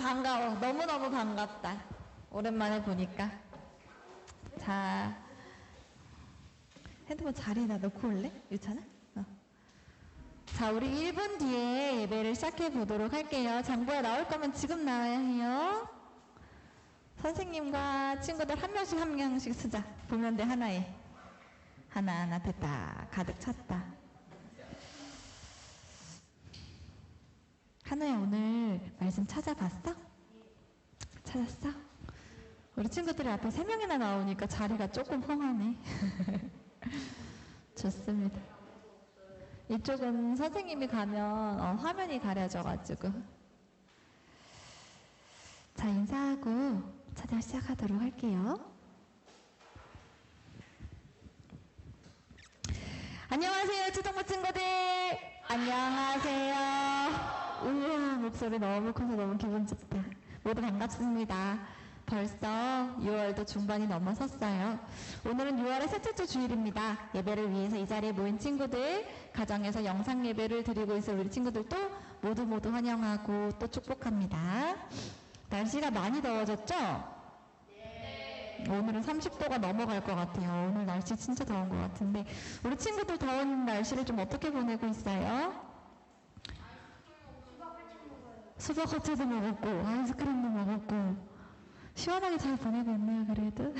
반가워. 너무너무 반갑다. 오랜만에 보니까. 자, 핸드폰 자리에다 놓고 올래? 유찬아? 자, 우리 1분 뒤에 예배를 시작해 보도록 할게요. 장보야 나올 거면 지금 나와야 해요. 선생님과 친구들 한 명씩 쓰자. 보면 돼, 하나에. 하나 됐다. 가득 찼다. 한우야, 오늘 말씀 찾아봤어? 찾았어? 우리 친구들이 앞에 3명이나 나오니까 자리가 조금 험하네. 좋습니다. 이쪽은 선생님이 가면 화면이 가려져가지고. 자, 인사하고 찬양 시작하도록 할게요. 안녕하세요, 초등부 친구들. 안녕하세요. 우와, 목소리 너무 커서 너무 기분 좋다. 모두 반갑습니다. 벌써 6월도 중반이 넘어섰어요. 오늘은 6월의 셋째 주 주일입니다. 예배를 위해서 이 자리에 모인 친구들, 가정에서 영상 예배를 드리고 있을 우리 친구들도 모두 환영하고 또 축복합니다. 날씨가 많이 더워졌죠? 네. 오늘은 30도가 넘어갈 것 같아요. 오늘 날씨 진짜 더운 것 같은데 우리 친구들 더운 날씨를 좀 어떻게 보내고 있어요? 수박 화채도 먹었고 아이스크림도 먹었고 시원하게 잘 보내고 있네요. 그래도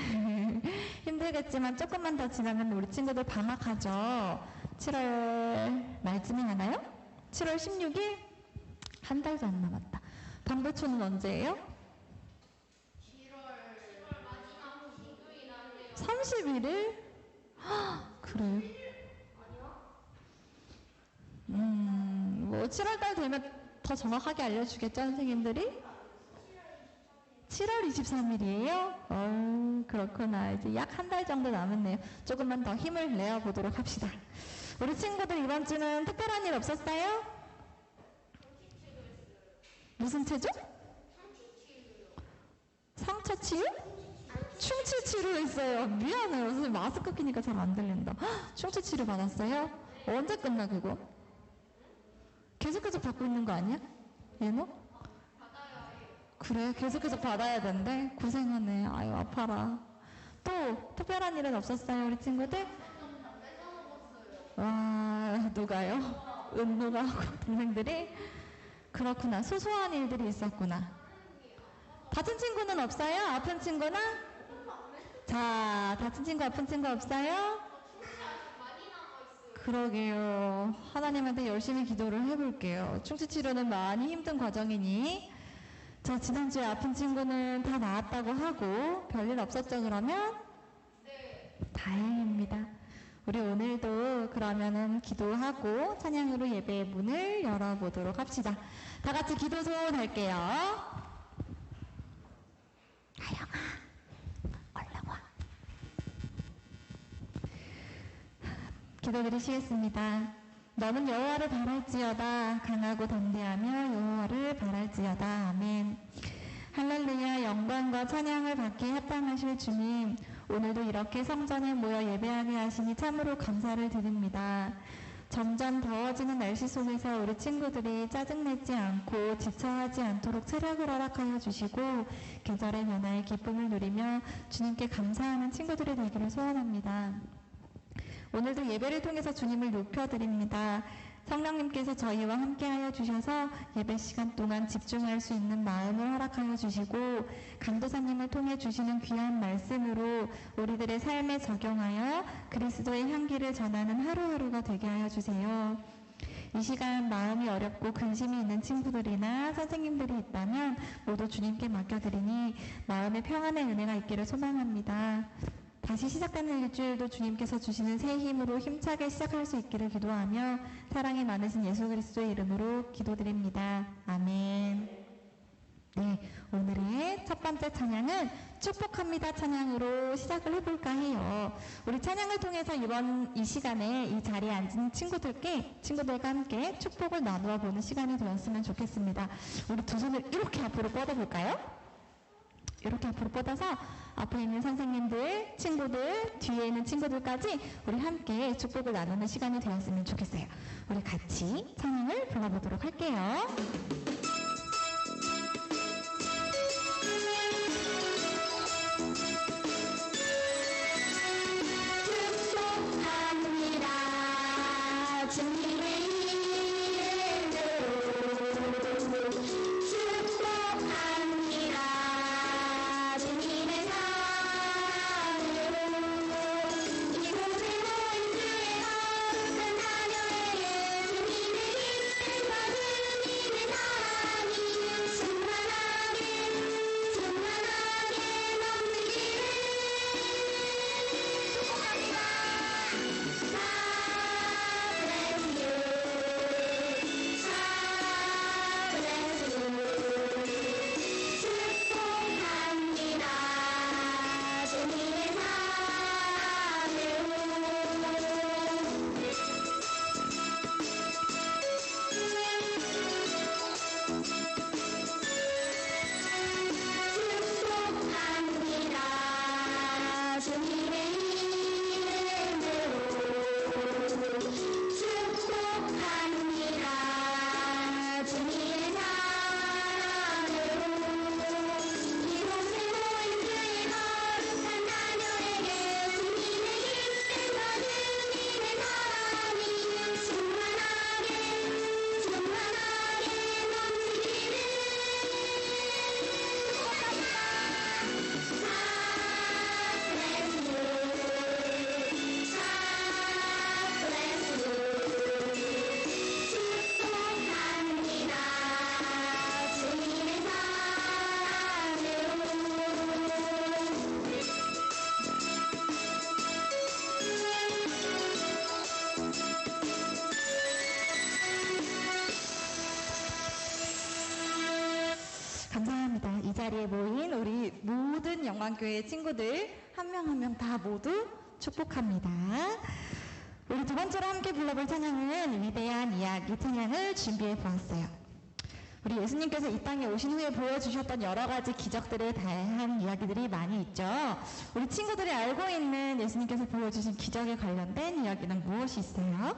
힘들겠지만 조금만 더 지나면 우리 친구들 방학하죠. 7월 말쯤에 하나요? 7월 16일? 한 달도 안 남았다. 방배초는 언제예요? 7월 마지막 주일 안에 31일? 그래요? 뭐 7월달 되면 더 정확하게 알려주겠죠, 선생님들이? 7월 23일이에요? 그렇구나. 이제 약 한 달 정도 남았네요. 조금만 더 힘을 내어보도록 합시다. 우리 친구들 이번 주는 특별한 일 없었어요? 무슨 체조? 상처 치유? 충치 치료했어요. 미안해요. 선생님 마스크 끼니까 잘 안 들린다. 충치 치료 받았어요? 언제 끝나 그거? 계속해서 받고 있는 거 아니야? 얘는? 그래, 계속해서 받아야 된대. 고생하네. 아유, 아파라. 또 특별한 일은 없었어요, 우리 친구들? 와, 누가요? 은누가 하고 동생들이? 그렇구나. 소소한 일들이 있었구나. 다친 친구는 없어요? 아픈 친구는? 자, 다친 친구, 아픈 친구 없어요? 그러게요. 하나님한테 열심히 기도를 해볼게요. 충치치료는 많이 힘든 과정이니. 자, 지난주에 아픈 친구는 다 나았다고 하고 별일 없었죠, 그러면? 네. 다행입니다. 우리 오늘도 그러면은 기도하고 찬양으로 예배의 문을 열어보도록 합시다. 다 같이 기도 소원 할게요. 하영아, 얼른 와. 기도드리시겠습니다. 너는 여호와를 바랄지어다. 강하고 담대하며 여호와를 바랄지어다. 아멘. 할렐루야. 영광과 찬양을 받기에 합당하실 주님, 오늘도 이렇게 성전에 모여 예배하게 하시니 참으로 감사를 드립니다. 점점 더워지는 날씨 속에서 우리 친구들이 짜증내지 않고 지쳐하지 않도록 체력을 허락하여 주시고 계절의 변화의 기쁨을 누리며 주님께 감사하는 친구들이 되기를 소원합니다. 오늘도 예배를 통해서 주님을 높여드립니다. 성령님께서 저희와 함께하여 주셔서 예배 시간 동안 집중할 수 있는 마음을 허락하여 주시고 강도사님을 통해 주시는 귀한 말씀으로 우리들의 삶에 적용하여 그리스도의 향기를 전하는 하루하루가 되게 하여 주세요. 이 시간 마음이 어렵고 근심이 있는 친구들이나 선생님들이 있다면 모두 주님께 맡겨드리니 마음의 평안의 은혜가 있기를 소망합니다. 다시 시작되는 일주일도 주님께서 주시는 새 힘으로 힘차게 시작할 수 있기를 기도하며 사랑이 많으신 예수 그리스도의 이름으로 기도드립니다. 아멘. 네, 오늘의 첫 번째 찬양은 축복합니다 찬양으로 시작을 해볼까 해요. 우리 찬양을 통해서 이번 이 시간에 이 자리에 앉은 친구들과 함께 축복을 나누어 보는 시간이 되었으면 좋겠습니다. 우리 두 손을 이렇게 앞으로 뻗어볼까요? 이렇게 앞으로 뻗어서 앞에 있는 선생님들, 친구들, 뒤에 있는 친구들까지 우리 함께 축복을 나누는 시간이 되었으면 좋겠어요. 우리 같이 찬양을 불러보도록 할게요. 주님의 이름으로 축복합니다. 주님의 사랑으로 이곳에 모인 주의 거룩한 자녀에게 주님의 기쁨과 주님의 사랑이 충만하게 넘치기를 축복합니다. 주님의 감사합니다. 이 자리에 모인 우리 모든 영광교회 친구들 한 명 한 명 다 모두 축복합니다. 우리 두 번째로 함께 불러볼 찬양은 위대한 이야기 찬양을 준비해 보았어요. 우리 예수님께서 이 땅에 오신 후에 보여주셨던 여러 가지 기적들에 대한 이야기들이 많이 있죠. 우리 친구들이 알고 있는 예수님께서 보여주신 기적에 관련된 이야기는 무엇이 있어요?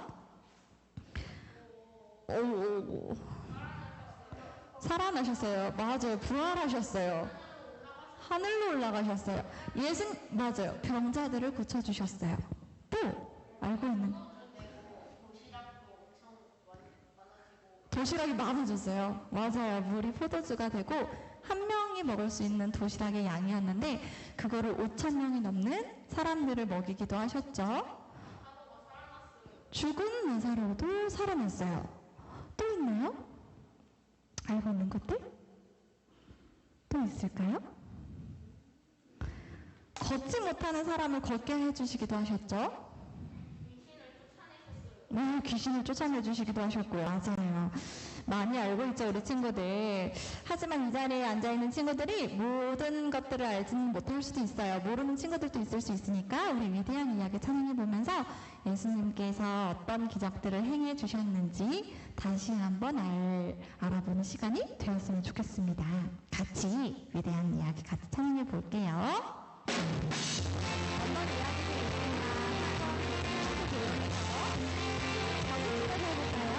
오. 살아나셨어요. 맞아요. 부활하셨어요. 하늘로 올라가셨어요. 맞아요. 병자들을 고쳐주셨어요. 또 알고 있는 도시락이 많아졌어요. 맞아요. 물이 포도주가 되고 한 명이 먹을 수 있는 도시락의 양이었는데 그거를 5,000명이 넘는 사람들을 먹이기도 하셨죠. 죽은 나사로도 살아났어요. 또 있나요? 알고 있는 것들? 또 있을까요? 걷지 못하는 사람을 걷게 해주시기도 하셨죠? 네, 귀신을 쫓아내주시기도 하셨고요. 맞아요. 많이 알고 있죠, 우리 친구들. 하지만 이 자리에 앉아있는 친구들이 모든 것들을 알지는 못할 수도 있어요. 모르는 친구들도 있을 수 있으니까 우리 위대한 이야기 찬양해보면서 예수님께서 어떤 기적들을 행해 주셨는지 다시 한번 알아보는 시간이 되었으면 좋겠습니다. 같이 위대한 이야기 같이 찬양해 볼게요. 어떤 이야기들이 있나 한번 해볼까요?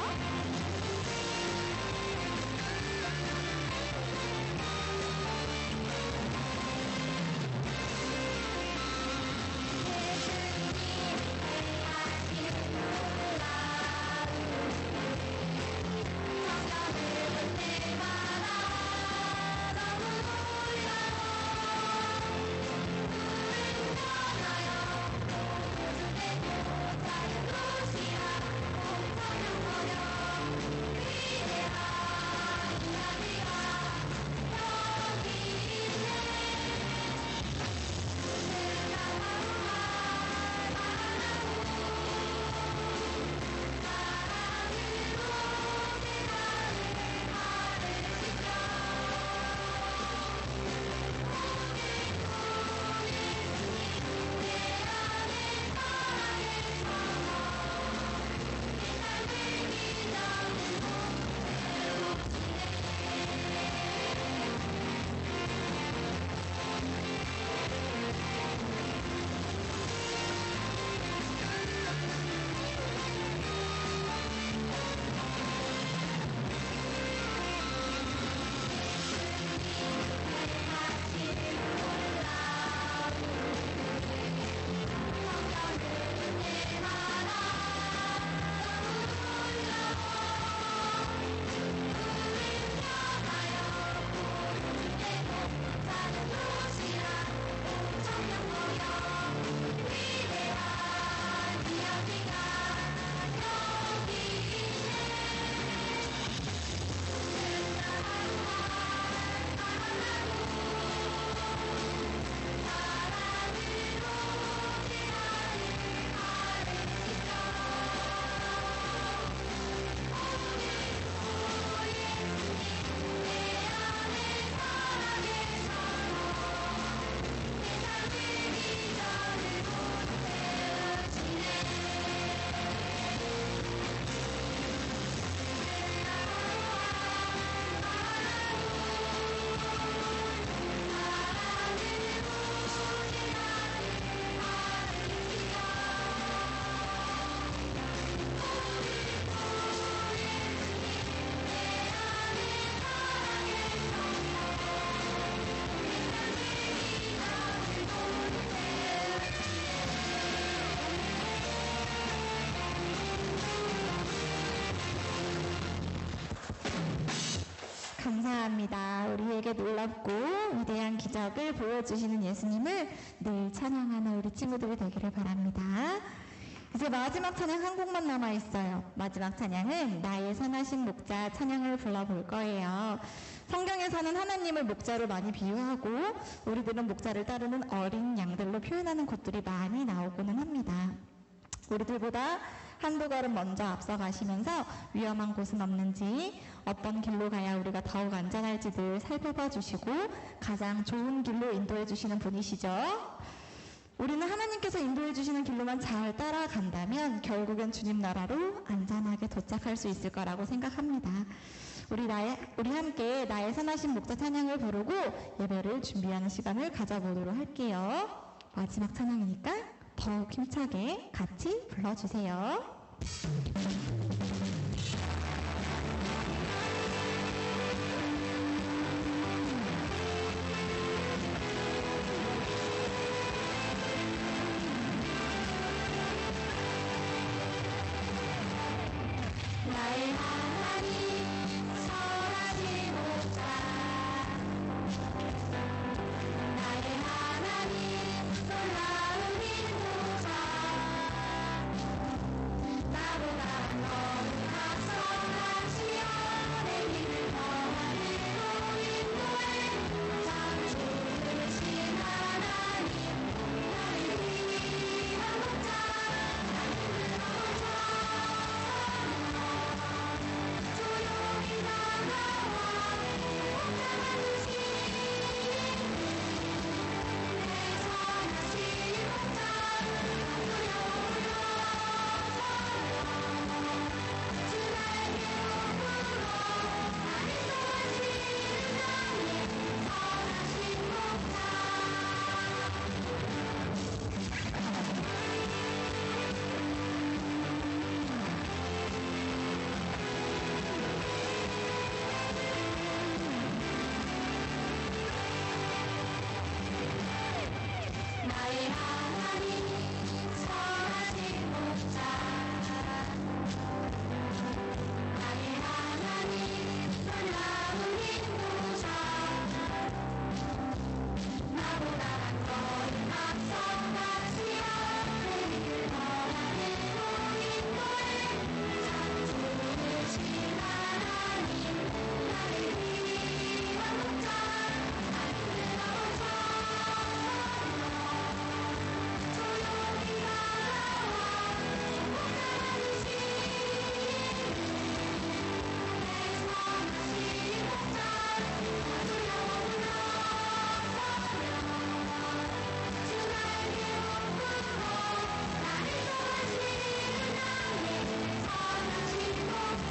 축복합니다. 우리에게 놀랍고 위대한 기적을 보여주시는 예수님을 늘 찬양하는 우리 친구들이 되기를 바랍니다. 이제 마지막 찬양 한 곡만 남아있어요. 마지막 찬양은 나의 선하신 목자 찬양을 불러볼 거예요. 성경에서는 하나님을 목자로 많이 비유하고 우리들은 목자를 따르는 어린 양들로 표현하는 곳들이 많이 나오고는 합니다. 우리들보다 한두 걸음 먼저 앞서가시면서 위험한 곳은 없는지, 어떤 길로 가야 우리가 더욱 안전할지 늘 살펴봐 주시고 가장 좋은 길로 인도해 주시는 분이시죠. 우리는 하나님께서 인도해 주시는 길로만 잘 따라간다면 결국엔 주님 나라로 안전하게 도착할 수 있을 거라고 생각합니다. 우리 함께 나의 선하신 목자 찬양을 부르고 예배를 준비하는 시간을 가져보도록 할게요. 마지막 찬양이니까 더욱 힘차게 같이 불러주세요. 나의 하나님 선하신 목자 나의 하나님 놀라운 인도자 나보다 더 앞서가시어 내 길을 더하는 인도에 참 좋으신 하나님 나를 위한 목자 조용히 다가와 목자가 나의 하나님 선하신 목자 나의 하나님 놀라운 인도자 나보다 한 걸음 앞서가시어 내 길을 더하는 인도에 참 좋으신 하나님 나를 위한 목자 나를 들어서 조용히 다가와 목자가 되신 내 선하신 목자 아주 영원으로 주 날개 높으로 나를 도와주시는 나의 선하신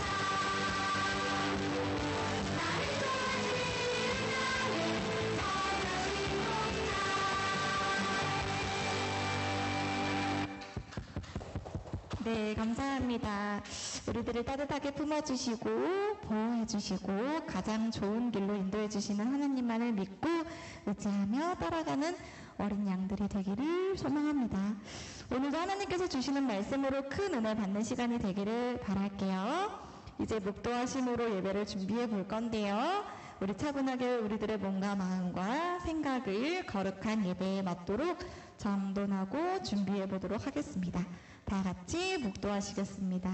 목자 나를 도와주시는 나의 선하신 목자 네, 감사합니다. 우리들을 따뜻하게 품어주시고 보호해주시고 가장 좋은 길로 인도해주시는 하나님만을 믿고 의지하며 따라가는 어린 양들이 되기를 소망합니다. 오늘도 하나님께서 주시는 말씀으로 큰 은혜 받는 시간이 되기를 바랄게요. 이제 묵도하심으로 예배를 준비해 볼 건데요. 우리 차분하게 우리들의 몸과 마음과 생각을 거룩한 예배에 맞도록 정돈하고 준비해 보도록 하겠습니다. 다 같이 묵도하시겠습니다.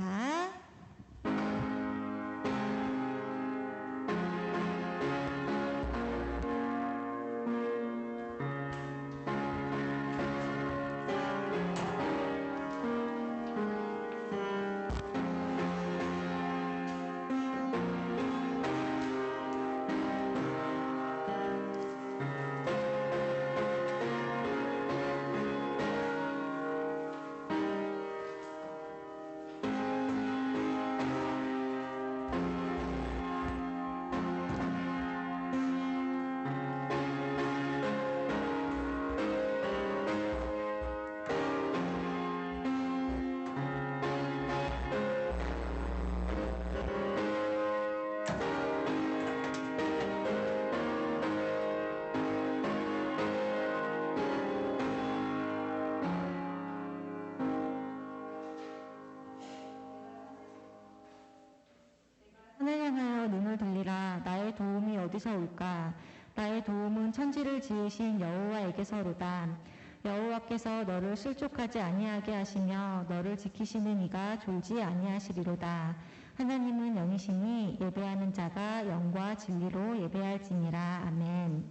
하늘 향하여 눈을 들리라. 나의 도움이 어디서 올까? 나의 도움은 천지를 지으신 여호와에게서로다. 여호와께서 너를 실족하지 아니하게 하시며 너를 지키시는 이가 졸지 아니하시리로다. 하나님은 영이시니 예배하는 자가 영과 진리로 예배할지니라. 아멘.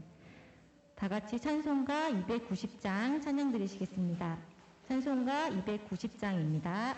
다 같이 찬송가 290장 찬양 드리시겠습니다. 찬송가 290장입니다.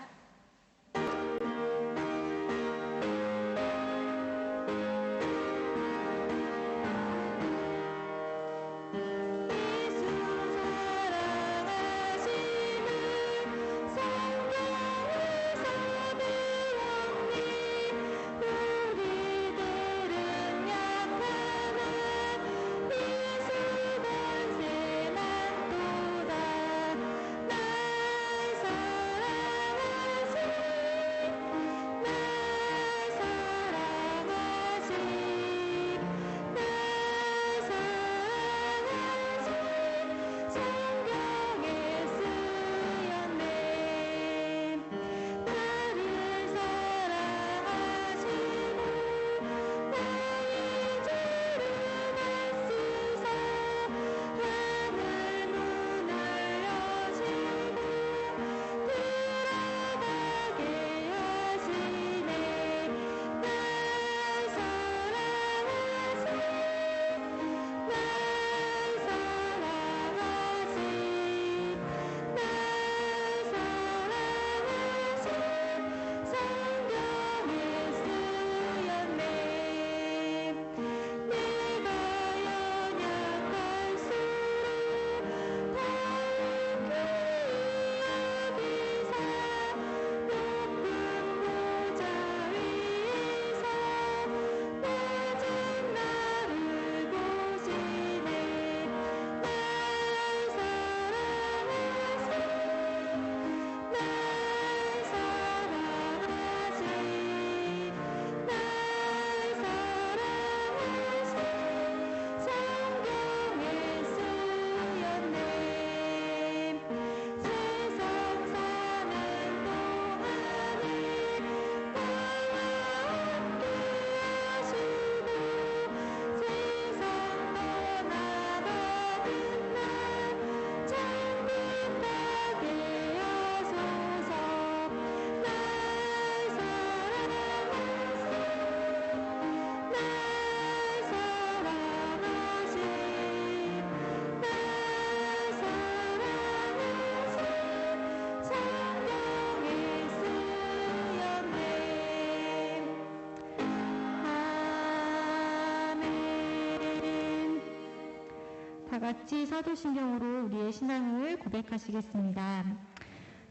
같이 사도신경으로 우리의 신앙을 고백하시겠습니다.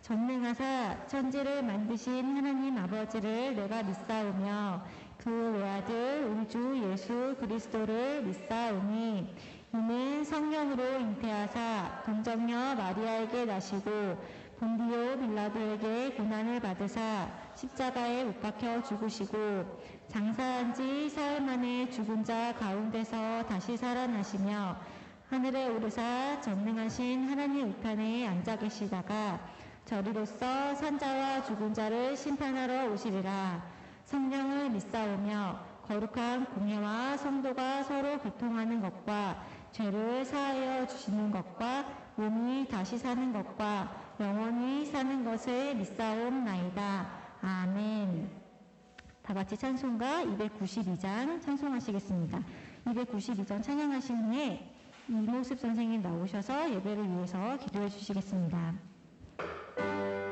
전능하사 천지를 만드신 하나님 아버지를 내가 믿사오며 그 외아들 우리 주 예수 그리스도를 믿사오니 이는 성령으로 잉태하사 동정녀 마리아에게 나시고 본디오 빌라도에게 고난을 받으사 십자가에 못 박혀 죽으시고 장사한 지 사흘 만에 죽은 자 가운데서 다시 살아나시며 하늘에 오르사 전능하신 하나님 우편에 앉아 계시다가 저리로서 산자와 죽은 자를 심판하러 오시리라. 성령을 믿사오며 거룩한 공회와 성도가 서로 교통하는 것과 죄를 사하여 주시는 것과 몸이 다시 사는 것과 영원히 사는 것을 믿사옵나이다. 아멘. 다 같이 찬송가 292장 찬송하시겠습니다. 292장 찬양하신 후에 이모습 선생님 나오셔서 예배를 위해서 기도해 주시겠습니다. 주님을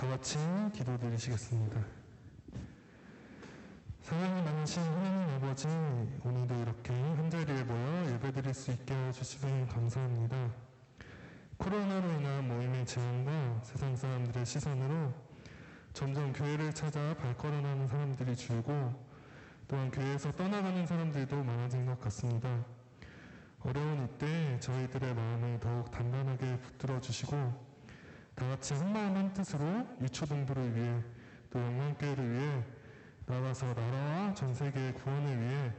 다 같이 기도드리시겠습니다. 사랑이 많으신 하나님 아버지, 오늘도 이렇게 한자리에 모여 예배드릴 수 있게 해주시면 감사합니다. 코로나로 인한 모임의 제한과 세상 사람들의 시선으로 점점 교회를 찾아 발걸음하는 사람들이 줄고 또한 교회에서 떠나가는 사람들도 많아진 것 같습니다. 어려운 이때 저희들의 마음을 더욱 단단하게 붙들어 주시고 다 같이 한마음 한뜻으로 유초등부를 위해 또 영광교회를 위해 나와서 나라와 전 세계의 구원을 위해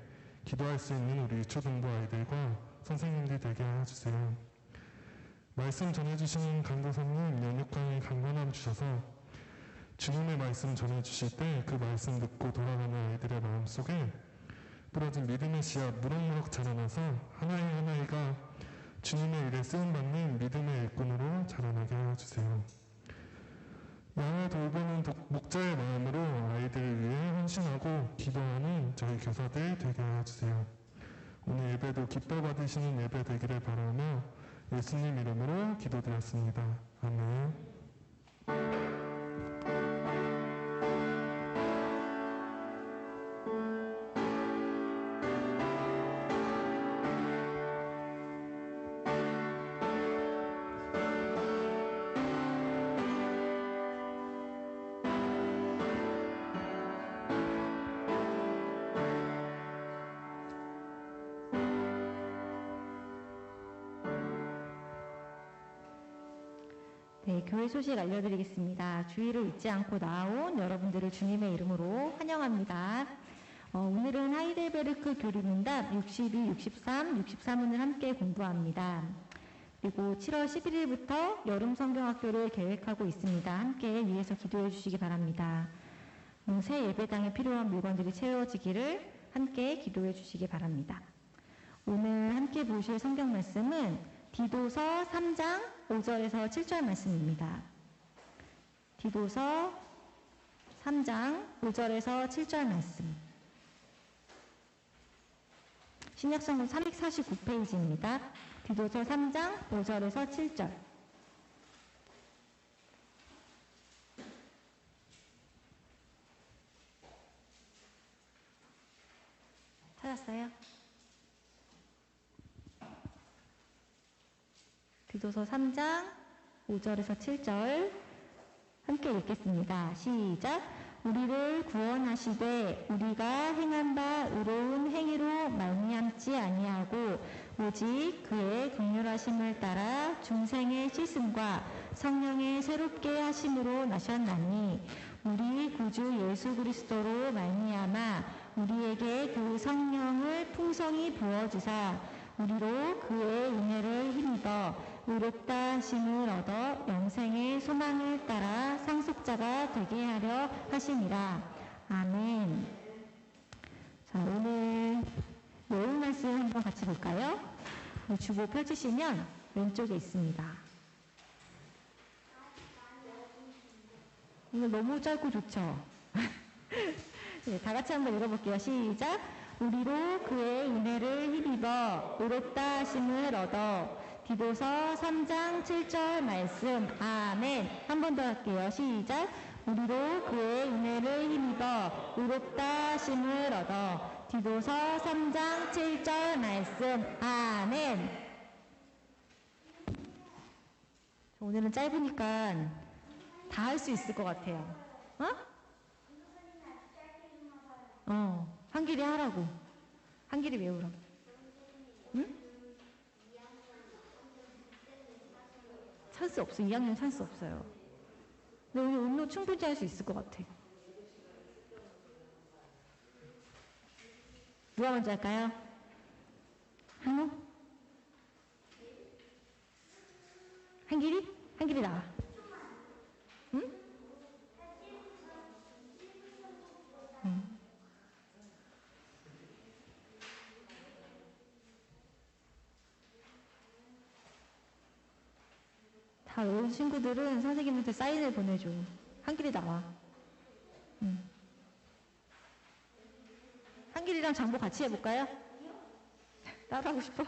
기도할 수 있는 우리 유초등부 아이들과 선생님들 되게 해주세요. 말씀 전해주시는 강도사님 연육강에 강건함 주셔서 주님의 말씀 전해주실 때 그 말씀 듣고 돌아가는 아이들의 마음속에 부러진 믿음의 씨앗 무럭무럭 자라나서 하나하나가 주님의 일에 쓰임받는 믿음의 일꾼으로 자라나게 해주세요. 양을 돌보는 목자의 마음으로 아이들을 위해 헌신하고 기도하는 저희 교사들 되게 해주세요. 오늘 예배도 기뻐 받으시는 예배 되기를 바라며 예수님 이름으로 기도드렸습니다. 아멘. 네, 교회 소식 알려드리겠습니다. 주의를 잊지 않고 나온 여러분들을 주님의 이름으로 환영합니다. 오늘은 하이델베르크 교리문답 62, 63, 63문을 함께 공부합니다. 그리고 7월 11일부터 여름 성경학교를 계획하고 있습니다. 함께 위에서 기도해 주시기 바랍니다. 새 예배당에 필요한 물건들이 채워지기를 함께 기도해 주시기 바랍니다. 오늘 함께 보실 성경 말씀은 디도서 3장 5절에서 7절 말씀입니다. 디도서 3장 5절에서 7절 말씀. 신약성경 349페이지입니다. 디도서 3장 5절에서 7절. 찾았어요? 디도서 3장 5절에서 7절 함께 읽겠습니다. 시작. 우리를 구원하시되 우리가 행한 바 의로운 행위로 말미암지 아니하고 오직 그의 긍휼하심을 따라 중생의 씻음과 성령의 새롭게 하심으로 나셨나니 우리 구주 예수 그리스도로 말미암아 우리에게 그 성령을 풍성히 부어주사 우리로 그의 은혜를 힘입어 의롭다 하심을 얻어 영생의 소망을 따라 상속자가 되게 하려 하심이라. 아멘. 자, 오늘 내용 말씀 한번 같이 볼까요? 주보 펼치시면 왼쪽에 있습니다. 오늘 너무 짧고 좋죠? 네, 다 같이 한번 읽어볼게요. 시작. 우리로 그의 은혜를 힘입어 의롭다 하심을 얻어. 디도서 3장 7절 말씀. 아멘. 한 번 더 할게요. 시작. 우리로 그의 은혜를 힘입어 의롭다 하심을 얻어. 디도서 3장 7절 말씀. 아멘. 오늘은 짧으니까 다 할 수 있을 것 같아요. 한길이 하라고. 한길이 외우라고. 응? 찬스 없어. 2학년 찬스 없어요. 근데 오늘 운동 충분히 할 수 있을 것 같아. 누가 먼저 할까요? 한우? 한길이? 한길이 나와. 응? 응. 다 외운 친구들은 선생님한테 사인을 보내줘. 한길이 나와. 한길이랑 장보 같이 해볼까요? 따로 하고 싶어?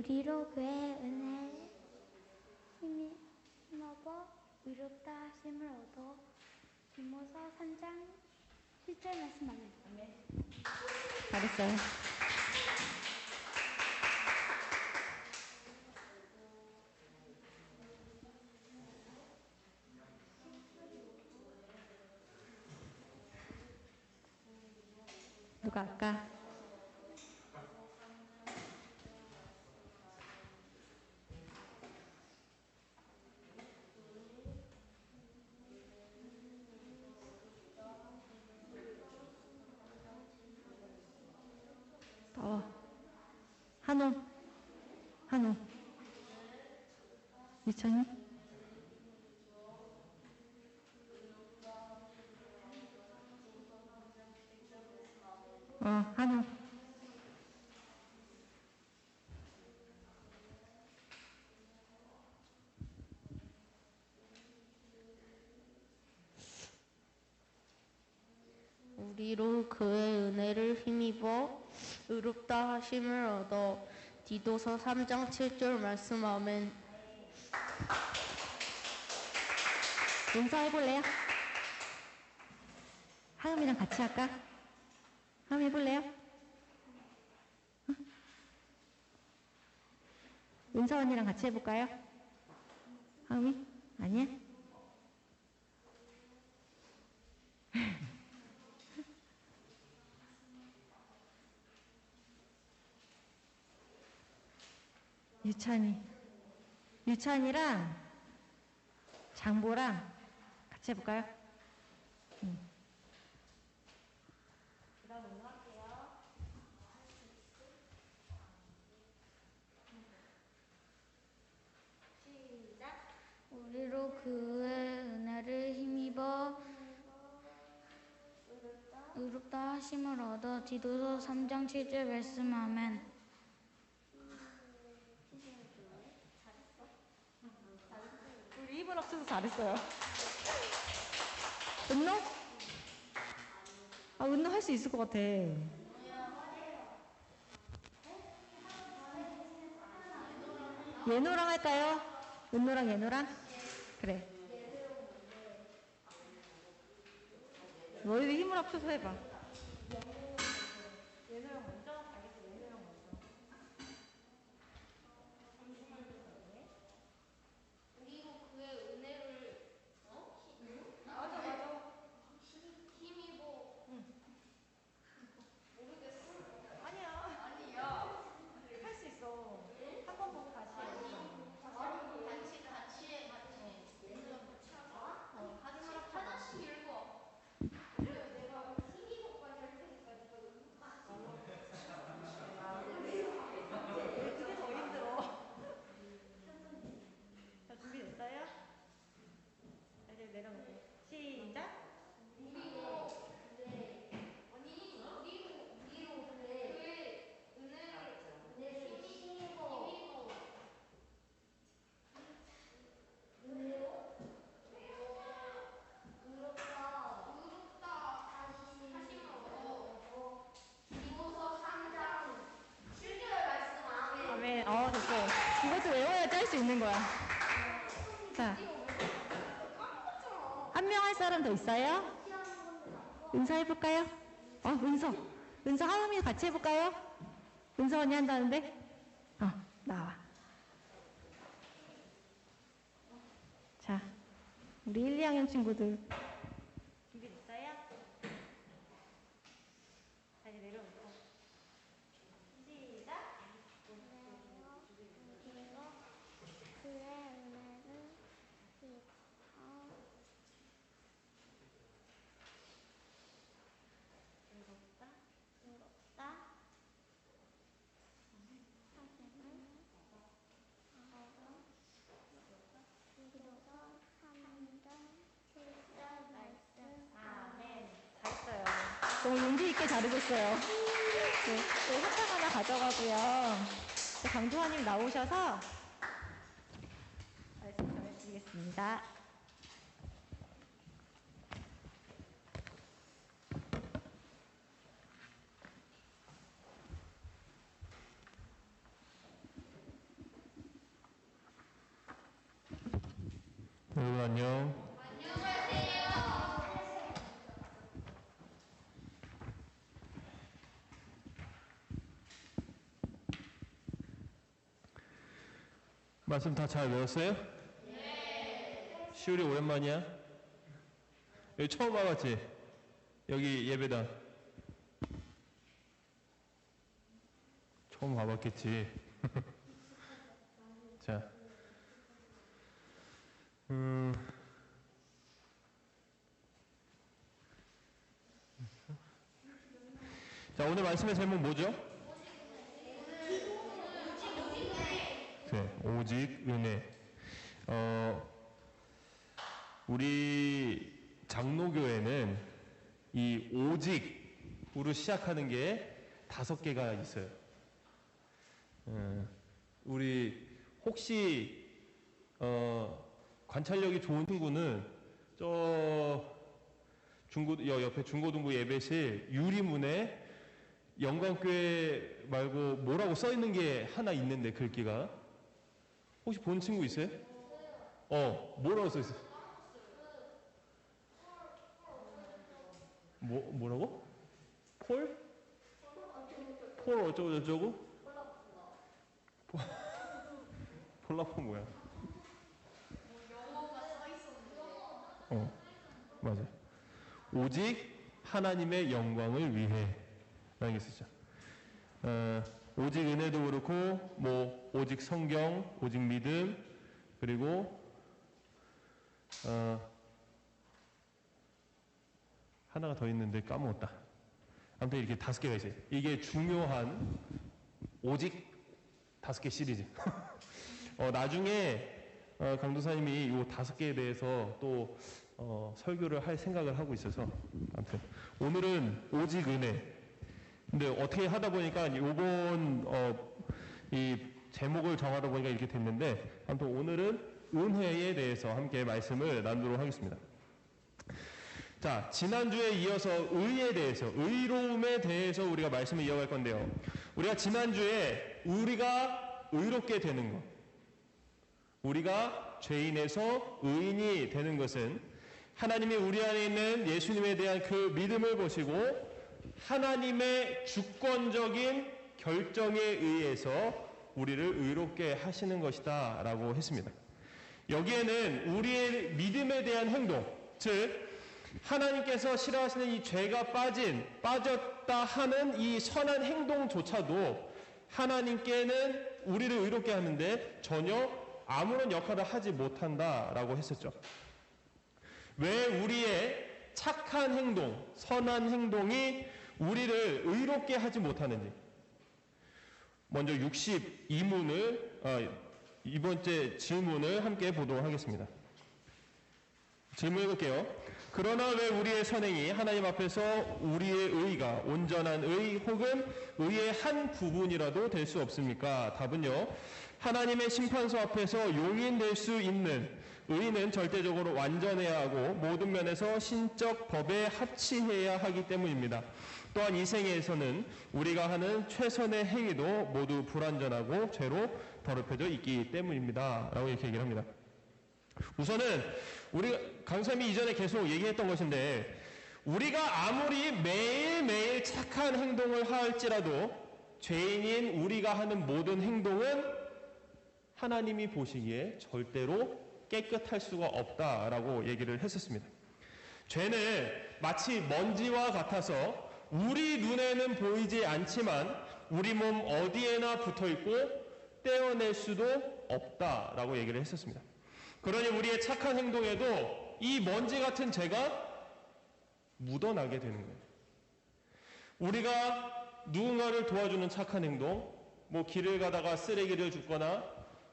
우리로 그의 은혜 힘입어 의롭다 하심을 얻어 디모서 3장 7절 말씀 아멘. 잘했어요. 누가 할까? 한우. 유천이? 한우. 우리로 그의 은혜를 힘입어 의롭다 하심을 얻어 디도서 3장 7절 말씀 아멘. 용서해볼래요? 하음이랑 같이 할까? 하음 해볼래요? 응? 은서 언니랑 같이 해볼까요? 하음이? 아니야? 유찬이랑 장보랑 같이 해볼까요? 우리로 그의 은혜를 힘입어 의롭다 하심을 얻어 디도서 3장 7절 말씀 아멘. 우리 입을 합쳐서 잘했어요. 은노? 은노 할 수 있을 것 같아. 예노랑 할까요? 은노랑 예노랑? 그래. 너희들 힘을 합쳐서 해봐. 예노랑 먼저? 알겠어. 예노랑 먼저. 우리로 그의 은혜를 힘입어. 아니야. 할 수 있어. 한 번 보고 다시 해. 같이 해. 하나씩 읽어. 그게 더 힘들어. 자, 준비됐어요? 자, 이제 내려놓고. 시작. 아멘. 됐어요. 이것도 외워야지 할 수 있는 거야. 자. 한 명 할 사람 더 있어요? 은서 해볼까요? 은서 하음이 같이 해볼까요? 은서 언니 한다는데? 나와. 자, 우리 1, 2학년 친구들. 준비됐어요? 자, 이제 내려놓고. 시작. 그의 은혜를 의롭다 잘했어요. 너무 용기 있게 잘해줬어요. 네, 또 사탕 하나 가져가고요. 강도화님 나오셔서 말씀 전해드리겠습니다. 안녕. 말씀 다 잘 외웠어요? 네. 시울이 오랜만이야? 여기 처음 와봤지? 여기 예배당. 처음 와봤겠지. 자, 자, 오늘 말씀의 제목 뭐죠? 네, 오직 은혜. 우리 장로교회는 이 오직으로 시작하는 게 5개가 있어요. 우리 혹시 관찰력이 좋은 친구는 저 옆에 중고등부 예배실 유리문에 영광교회 말고 뭐라고 써 있는 게 하나 있는데 글귀가 혹시 본 친구 있어요? 뭐라고 써 있어요? 뭐라고? 폴? 폴 어쩌고 저쩌고? 폴라폰 뭐야? 맞아. 오직 하나님의 영광을 위해 라는 게 쓰죠. 오직 은혜도 그렇고 뭐 오직 성경, 오직 믿음, 그리고 하나가 더 있는데 까먹었다. 아무튼 이렇게 5개가 있어요. 이게 중요한 오직 5개 시리즈. 나중에 강도사님이 이 5개에 대해서 또 설교를 할 생각을 하고 있어서 아무튼 오늘은 오직 은혜. 근데 어떻게 하다 보니까 이번 이 제목을 정하다 보니까 이렇게 됐는데 아무튼 오늘은 은혜에 대해서 함께 말씀을 나누도록 하겠습니다. 자, 지난주에 이어서 의에 대해서, 의로움에 대해서 우리가 말씀을 이어갈 건데요. 우리가 지난주에 우리가 의롭게 되는 것, 우리가 죄인에서 의인이 되는 것은 하나님이 우리 안에 있는 예수님에 대한 그 믿음을 보시고 하나님의 주권적인 결정에 의해서 우리를 의롭게 하시는 것이다 라고 했습니다. 여기에는 우리의 믿음에 대한 행동, 즉 하나님께서 싫어하시는 이 죄가 빠졌다 하는 이 선한 행동조차도 하나님께는 우리를 의롭게 하는데 전혀 아무런 역할을 하지 못한다라고 했었죠. 왜 우리의 착한 행동, 선한 행동이 우리를 의롭게 하지 못하는지. 먼저 62문을 이번째 질문을 함께 보도록 하겠습니다. 질문 해볼게요. 그러나 왜 우리의 선행이 하나님 앞에서 우리의 의가 온전한 의 혹은 의의 한 부분이라도 될 수 없습니까? 답은요. 하나님의 심판서 앞에서 용인될 수 있는 의는 절대적으로 완전해야 하고 모든 면에서 신적 법에 합치해야 하기 때문입니다. 또한 이 생에서는 우리가 하는 최선의 행위도 모두 불완전하고 죄로 더럽혀져 있기 때문입니다. 라고 이렇게 얘기를 합니다. 우선은 우리 강사님이 이전에 계속 얘기했던 것인데 우리가 아무리 매일매일 착한 행동을 할지라도 죄인인 우리가 하는 모든 행동은 하나님이 보시기에 절대로 깨끗할 수가 없다라고 얘기를 했었습니다. 죄는 마치 먼지와 같아서 우리 눈에는 보이지 않지만 우리 몸 어디에나 붙어있고 떼어낼 수도 없다라고 얘기를 했었습니다. 그러니 우리의 착한 행동에도 이 먼지 같은 죄가 묻어나게 되는 거예요. 우리가 누군가를 도와주는 착한 행동, 뭐 길을 가다가 쓰레기를 줍거나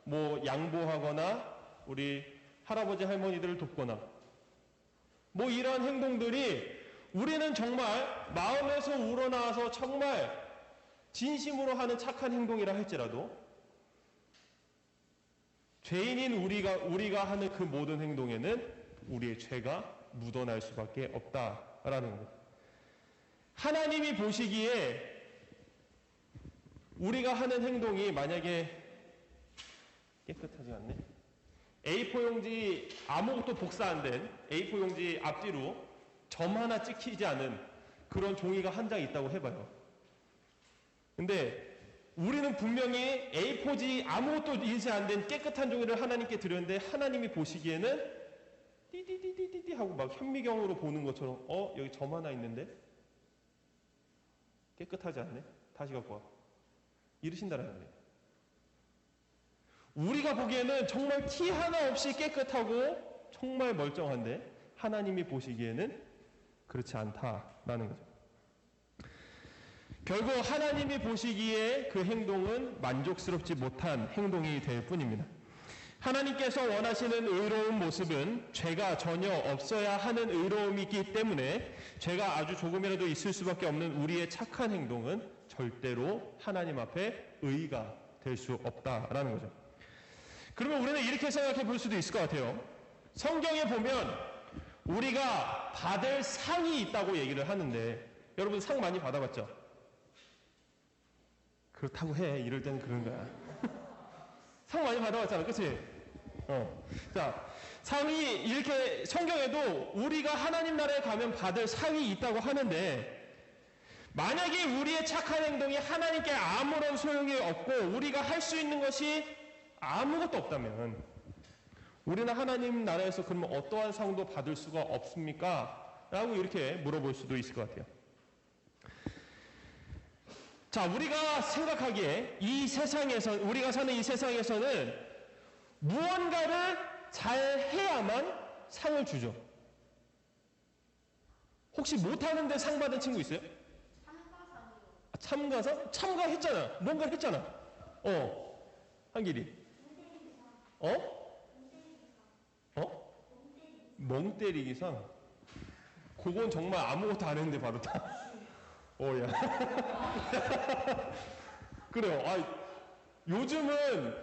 뭐 양보하거나 우리 할아버지 할머니들을 돕거나 뭐 이러한 행동들이 우리는 정말 마음에서 우러나와서 정말 진심으로 하는 착한 행동이라 할지라도 죄인인 우리가 하는 그 모든 행동에는 우리의 죄가 묻어날 수밖에 없다라는 것. 하나님이 보시기에 우리가 하는 행동이 만약에 깨끗하지 않네. A4 용지 아무것도 복사 안 된 A4 용지 앞뒤로 점 하나 찍히지 않은 그런 종이가 한 장 있다고 해봐요. 근데 우리는 분명히 A4지 아무것도 인쇄 안 된 깨끗한 종이를 하나님께 드렸는데 하나님이 보시기에는 띠띠띠띠띠 하고 막 현미경으로 보는 것처럼 여기 점 하나 있는데 깨끗하지 않네? 다시 갖고 와. 이러신다라는 거예요. 우리가 보기에는 정말 티 하나 없이 깨끗하고 정말 멀쩡한데 하나님이 보시기에는 그렇지 않다라는 거죠. 결국 하나님이 보시기에 그 행동은 만족스럽지 못한 행동이 될 뿐입니다. 하나님께서 원하시는 의로운 모습은 죄가 전혀 없어야 하는 의로움이기 때문에 죄가 아주 조금이라도 있을 수밖에 없는 우리의 착한 행동은 절대로 하나님 앞에 의가 될 수 없다라는 거죠. 그러면 우리는 이렇게 생각해 볼 수도 있을 것 같아요. 성경에 보면 우리가 받을 상이 있다고 얘기를 하는데 여러분 상 많이 받아봤죠? 그렇다고 해. 이럴 때는 그런 거야. 상 많이 받아봤잖아. 그치? 자, 상이 이렇게 성경에도 우리가 하나님 나라에 가면 받을 상이 있다고 하는데 만약에 우리의 착한 행동이 하나님께 아무런 소용이 없고 우리가 할 수 있는 것이 아무것도 없다면 우리는 하나님 나라에서 그러면 어떠한 상도 받을 수가 없습니까? 라고 이렇게 물어볼 수도 있을 것 같아요. 자, 우리가 생각하기에 이 세상에서, 우리가 사는 이 세상에서는 무언가를 잘 해야만 상을 주죠. 혹시 못하는데 상 받은 친구 있어요? 참가상? 참가했잖아. 뭔가를 했잖아. 한길이. 멍 때리기상? 그건 정말 아무것도 안 했는데 바로 다. 야. 그래요. 요즘은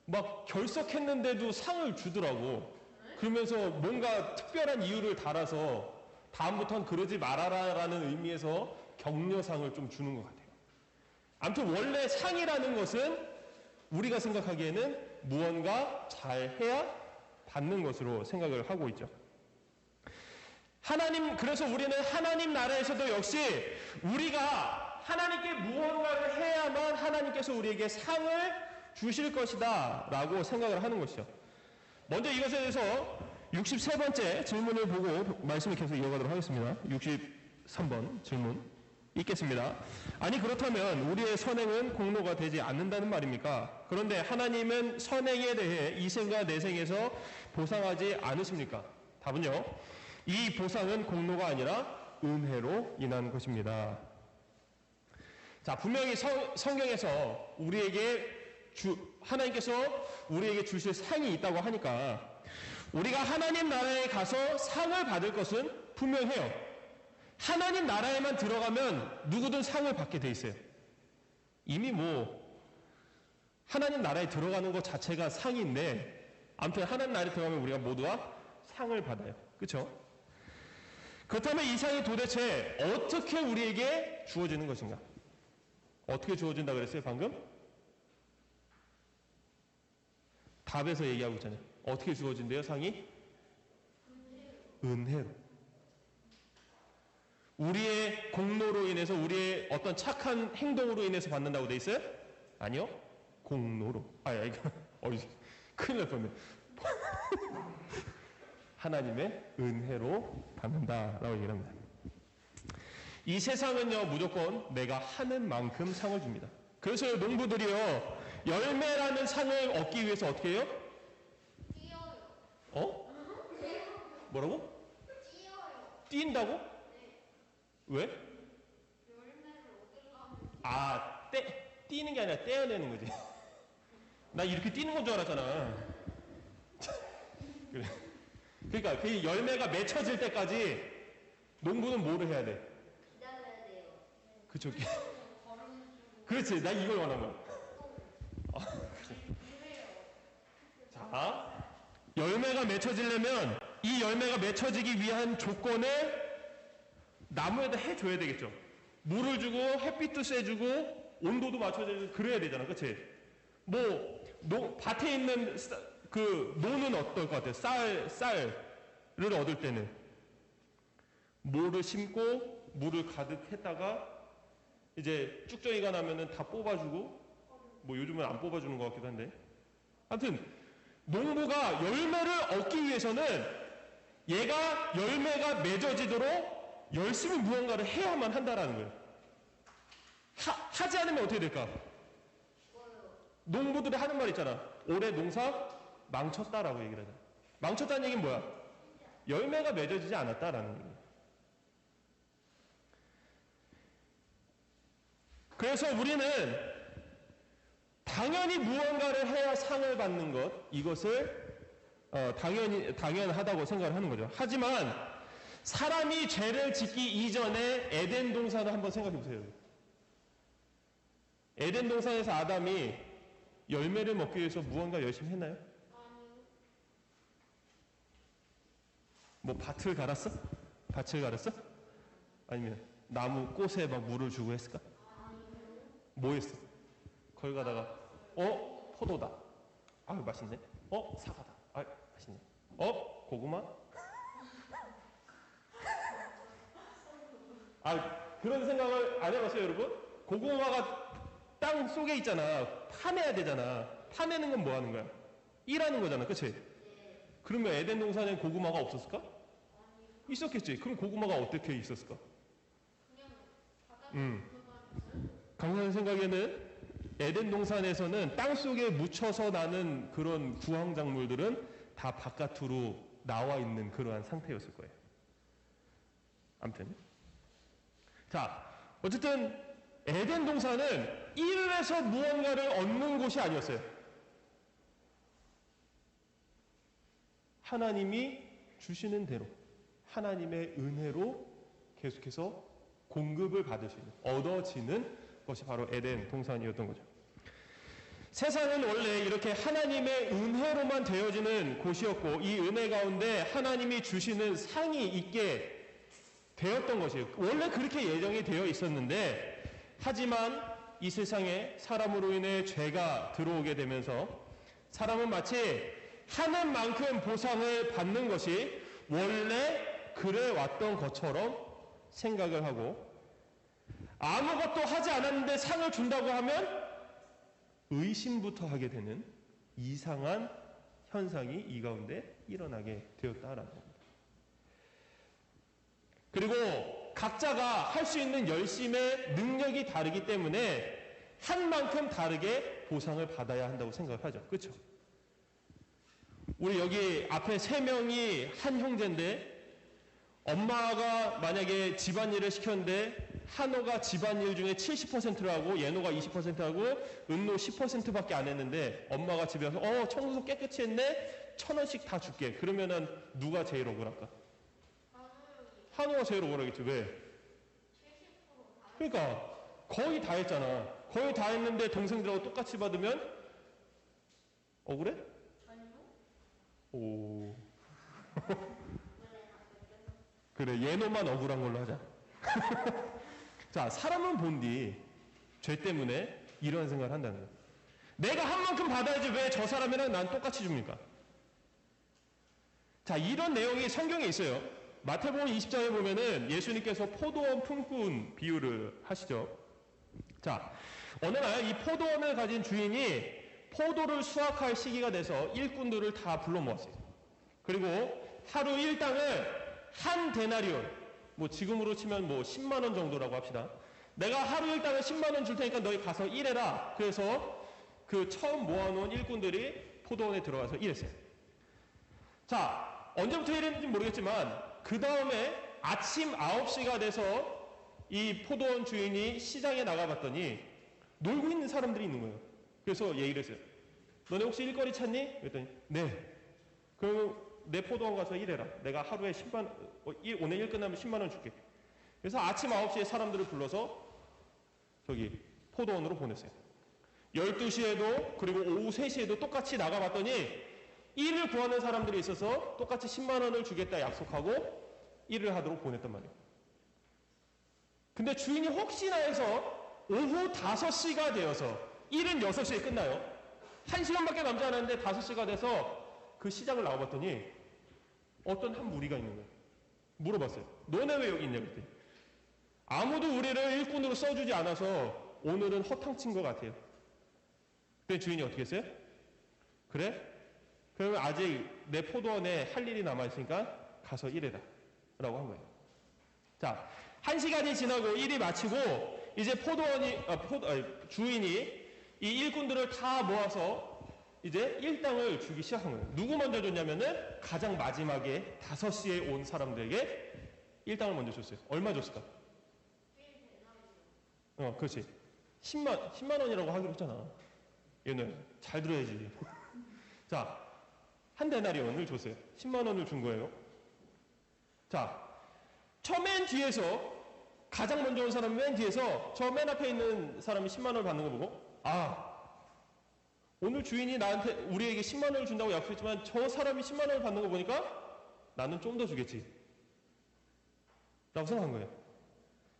막 결석했는데도 상을 주더라고. 그러면서 뭔가 특별한 이유를 달아서 다음부터는 그러지 말아라라는 의미에서 격려상을 좀 주는 것 같아요. 아무튼 원래 상이라는 것은 우리가 생각하기에는 무언가 잘해야 받는 것으로 생각을 하고 있죠. 그래서 우리는 하나님 나라에서도 역시 우리가 하나님께 무언가를 해야만 하나님께서 우리에게 상을 주실 것이다 라고 생각을 하는 것이죠. 먼저 이것에 대해서 63번째 질문을 보고 말씀을 계속 이어가도록 하겠습니다. 63번 질문 읽겠습니다. 아니 그렇다면 우리의 선행은 공로가 되지 않는다는 말입니까? 그런데 하나님은 선행에 대해 이 생과 내 생에서 보상하지 않으십니까? 답은요. 이 보상은 공로가 아니라 은혜로 인한 것입니다. 자, 분명히 성경에서 하나님께서 우리에게 주실 상이 있다고 하니까 우리가 하나님 나라에 가서 상을 받을 것은 분명해요. 하나님 나라에만 들어가면 누구든 상을 받게 돼 있어요. 이미 하나님 나라에 들어가는 것 자체가 상인데 아무튼 하나님 나라에 들어가면 우리가 모두가 상을 받아요. 그렇죠? 그렇다면 이 상이 도대체 어떻게 우리에게 주어지는 것인가? 어떻게 주어진다 그랬어요 방금? 답에서 얘기하고 있잖아요. 어떻게 주어진대요 상이? 은혜로. 우리의 공로로 인해서 우리의 어떤 착한 행동으로 인해서 받는다고 돼 있어요? 아니요. 공로로. 큰일 날 뻔했네. 하나님의 은혜로 받는다라고 얘기를 합니다. 이 세상은요 무조건 내가 하는 만큼 상을 줍니다. 그래서 농부들이요 열매라는 상을 얻기 위해서 어떻게 해요? 뛰어요. 뭐라고? 뛴다고? 왜? 뛰는 게 아니라 떼어내는 거지. 나 이렇게 뛰는 건 줄 알았잖아. 그래. 그러니까 그 열매가 맺혀질 때까지 농부는 뭐를 해야 돼? 기다려야 돼요. 그쵸. 그렇지. 나 이걸 원한 거야. 자, 열매가 맺혀지려면 이 열매가 맺혀지기 위한 조건을 나무에다 해줘야 되겠죠. 물을 주고 햇빛도 쐬주고 온도도 맞춰주고 그래야 되잖아. 그치? 밭에 있는 그 노는 어떨 것 같아요? 쌀을 얻을 때는 모를 심고 물을 가득 했다가 이제 쭉정이가 나면은 다 뽑아주고, 뭐 요즘은 안 뽑아주는 것 같기도 한데, 하여튼 농부가 열매를 얻기 위해서는 얘가 열매가 맺어지도록 열심히 무언가를 해야만 한다라는 거예요. 하지 않으면 어떻게 될까? 농부들이 하는 말 있잖아. 올해 농사 망쳤다라고 얘기를 하잖아. 망쳤다는 얘기는 뭐야? 열매가 맺어지지 않았다라는 얘기예요. 그래서 우리는 당연히 무언가를 해야 상을 받는 것, 이것을 당연하다고 생각을 하는 거죠. 하지만 사람이 죄를 짓기 이전에 에덴 동산을 한번 생각해 보세요. 에덴 동산에서 아담이 열매를 먹기 위해서 무언가 열심히 했나요? 뭐 밭을 갈았어? 밭을 갈았어? 아니면 나무 꽃에 막 물을 주고 했을까? 뭐 했어? 거기 가다가 포도다. 아유 맛있네. 사과다. 아유 맛있네. 고구마? 그런 생각을 안 해봤어요, 여러분? 고구마가 땅 속에 있잖아. 파내야 되잖아. 파내는 건 뭐 하는 거야? 일하는 거잖아, 그치? 그러면 에덴 동산에 고구마가 없었을까? 있었겠지. 그럼 고구마가 어떻게 있었을까? 강사님 생각에는 에덴 동산에서는 땅 속에 묻혀서 나는 그런 구황작물들은 다 바깥으로 나와 있는 그러한 상태였을 거예요. 아무튼. 자, 어쨌든 에덴 동산은 일을 해서 무언가를 얻는 곳이 아니었어요. 하나님이 주시는 대로, 하나님의 은혜로 계속해서 공급을 받을 수 있는, 얻어지는 것이 바로 에덴 동산이었던 거죠. 세상은 원래 이렇게 하나님의 은혜로만 되어지는 곳이었고, 이 은혜 가운데 하나님이 주시는 상이 있게 되었던 것이에요. 원래 그렇게 예정이 되어 있었는데, 하지만 이 세상에 사람으로 인해 죄가 들어오게 되면서 사람은 마치 하는 만큼 보상을 받는 것이 원래 그래 왔던 것처럼 생각을 하고, 아무것도 하지 않았는데 상을 준다고 하면 의심부터 하게 되는 이상한 현상이 이 가운데 일어나게 되었다라는 겁니다. 그리고 각자가 할 수 있는 열심의 능력이 다르기 때문에 한 만큼 다르게 보상을 받아야 한다고 생각을 하죠. 그렇죠? 우리 여기 앞에 3명이 한 형제인데, 엄마가 만약에 집안일을 시켰는데 한호가 집안일 중에 70%를 하고 예노가 20% 하고 은노 10%밖에 안 했는데, 엄마가 집에 와서 청소 깨끗이 했네, 1,000원씩 다 줄게. 그러면은 누가 제일 억울할까? 한호가 제일 억울하겠지. 왜? 그러니까 거의 다 했잖아. 거의 다 했는데 동생들하고 똑같이 받으면 억울해? 오. 그래, 예노만 억울한 걸로 하자. 자, 사람은 본디 죄 때문에 이런 생각을 한다는 거예요. 내가 한 만큼 받아야지 왜 저 사람이랑 난 똑같이 줍니까? 자, 이런 내용이 성경에 있어요. 마태복음 20장에 보면은 예수님께서 포도원 품꾼 비유를 하시죠. 자, 어느 날 이 포도원을 가진 주인이 포도를 수확할 시기가 돼서 일꾼들을 다 불러 모았어요. 그리고 하루 일당을 한 데나리온, 뭐 지금으로 치면 뭐 10만 원 정도라고 합시다. 내가 하루 일당을 10만 원 줄 테니까 너희 가서 일해라. 그래서 그 처음 모아놓은 일꾼들이 포도원에 들어가서 일했어요. 자, 언제부터 일했는지 모르겠지만 그 다음에 아침 9시가 돼서 이 포도원 주인이 시장에 나가봤더니 놀고 있는 사람들이 있는 거예요. 그래서 얘기를 했어요. 너네 혹시 일거리 찾니? 그랬더니 네. 그럼 내 포도원 가서 일해라. 내가 하루에 오늘 일 끝나면 10만 원 줄게. 그래서 아침 9시에 사람들을 불러서 저기 포도원으로 보냈어요. 12시에도 그리고 오후 3시에도 똑같이 나가봤더니 일을 구하는 사람들이 있어서 똑같이 10만 원을 주겠다 약속하고 일을 하도록 보냈단 말이에요. 근데 주인이 혹시나 해서 오후 5시가 되어서 일은 6시에 끝나요. 1시간밖에 남지 않았는데 5시가 돼서 그 시장을 나와봤더니 어떤 한 무리가 있는 거예요. 물어봤어요. 너네 왜 여기 있냐 그랬더니 아무도 우리를 일꾼으로 써주지 않아서 오늘은 허탕친 것 같아요. 그래 주인이 어떻게 했어요? 그래? 그러면 아직 내 포도원에 할 일이 남아있으니까 가서 일해라 라고 한 거예요. 자, 1시간이 지나고 일이 마치고 이제 주인이 이 일꾼들을 다 모아서 이제 일당을 주기 시작한 거예요. 누구 먼저 줬냐면은 가장 마지막에 5시에 온 사람들에게 일당을 먼저 줬어요. 얼마 줬을까? 그렇지. 10만 원이라고 하기로 했잖아. 얘는 잘 들어야지. 자, 한 데나리온을 줬어요. 10만 원을 준 거예요. 자, 맨 뒤에서 가장 먼저 온 사람 맨 뒤에서 저 맨 앞에 있는 사람이 10만 원을 받는 거 보고 오늘 주인이 우리에게 10만 원을 준다고 약속했지만 저 사람이 10만 원을 받는 거 보니까 나는 좀 더 주겠지 라고 생각한 거예요.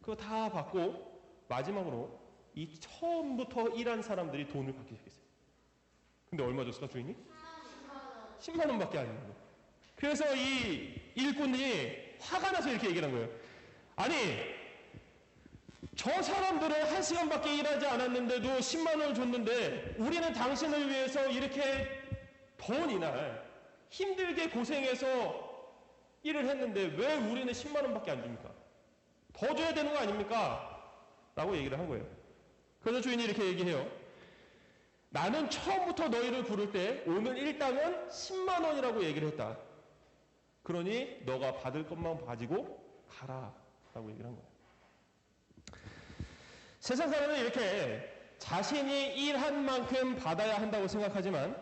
그거 다 받고 마지막으로 이 처음부터 일한 사람들이 돈을 받기 시작했어요. 근데 얼마 줬을까 주인이? 10만 원밖에 안 있는 거예요. 그래서 이 일꾼이 화가 나서 이렇게 얘기를 한 거예요. 아니 저 사람들은 1시간밖에 일하지 않았는데도 10만 원을 줬는데 우리는 당신을 위해서 이렇게 더운 이날 힘들게 고생해서 일을 했는데 왜 우리는 10만 원밖에 안 줍니까? 더 줘야 되는 거 아닙니까? 라고 얘기를 한 거예요. 그래서 주인이 이렇게 얘기해요. 나는 처음부터 너희를 부를 때 오늘 일당은 10만 원이라고 얘기를 했다. 그러니 너가 받을 것만 가지고 가라 라고 얘기를 한 거예요. 세상 사람은 이렇게 자신이 일한 만큼 받아야 한다고 생각하지만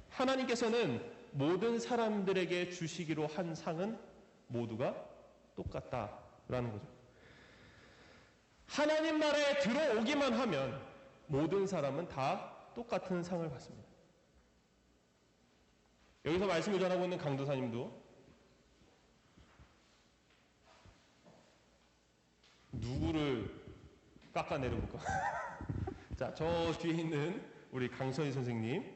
하나님께서는 모든 사람들에게 주시기로 한 상은 모두가 똑같다라는 거죠. 하나님 나라에 들어오기만 하면 모든 사람은 다 똑같은 상을 받습니다. 여기서 말씀을 전하고 있는 강도사님도 누구를 깎아내려볼까? 자, 저 뒤에 있는 우리 강선희 선생님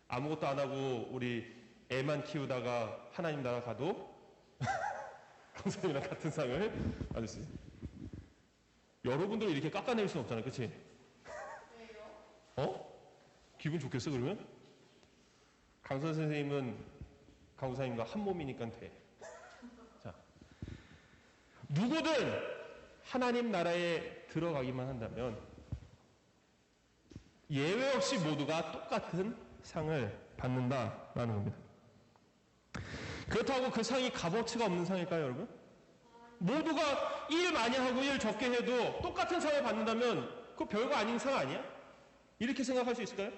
아무것도 안 하고 우리 애만 키우다가 하나님 나라 가도 강선이랑 같은 상을 받으세요. 여러분들 이렇게 깎아낼 수는 없잖아요, 그렇지? 기분 좋겠어 그러면? 강선 선생님은 강도사님과 한 몸이니까 돼. 자, 누구든 하나님 나라에 들어가기만 한다면 예외 없이 모두가 똑같은 상을 받는다라는 겁니다. 그렇다고 그 상이 값어치가 없는 상일까요, 여러분? 모두가 일 많이 하고 일 적게 해도 똑같은 상을 받는다면 그거 별거 아닌 상 아니야? 이렇게 생각할 수 있을까요?